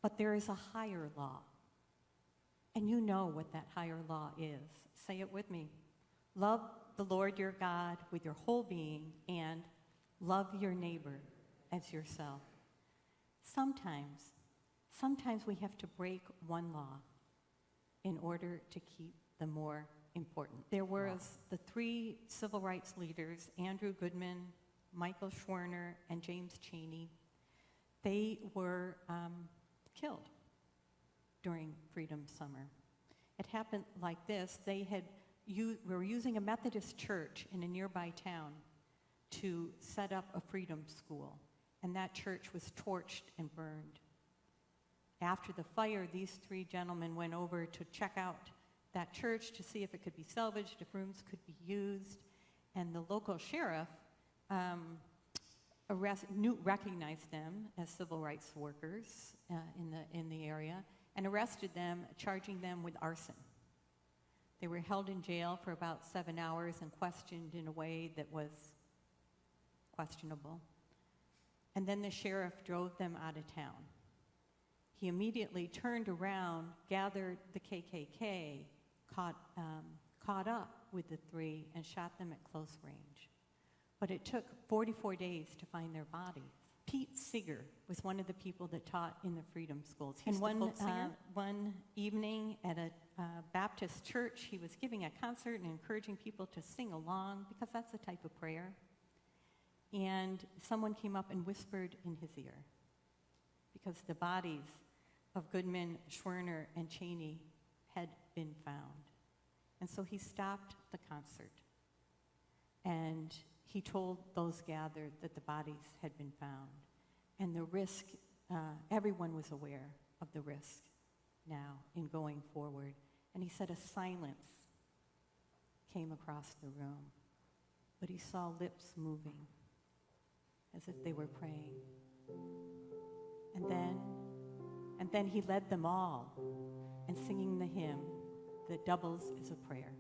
But there is a higher law. And you know what that higher law is. Say it with me. Love the Lord your God with your whole being and love your neighbor as yourself. Sometimes we have to break one law in order to keep the more important. There was the three civil rights leaders, Andrew Goodman, Michael Schwerner, and James Chaney. They were killed during Freedom Summer. It happened like this. They were using a Methodist church in a nearby town to set up a freedom school, and that church was torched and burned. After the fire, these three gentlemen went over to check out that church to see if it could be salvaged, if rooms could be used, and the local sheriff recognized them as civil rights workers in the area and arrested them, charging them with arson. They were held in jail for about 7 hours and questioned in a way that was questionable. And then the sheriff drove them out of town. He immediately turned around, gathered the KKK, caught up with the three, and shot them at close range. But it took 44 days to find their bodies. Pete Seeger was one of the people that taught in the Freedom Schools. And one evening at a Baptist church, he was giving a concert and encouraging people to sing along, because that's a type of prayer. And someone came up and whispered in his ear, because the bodies of Goodman, Schwerner, and Chaney had been found. And so he stopped the concert, and he told those gathered that the bodies had been found. And the risk, everyone was aware of the risk now in going forward. And he said a silence came across the room, but he saw lips moving as if they were praying. And then he led them all in singing the hymn that doubles as a prayer.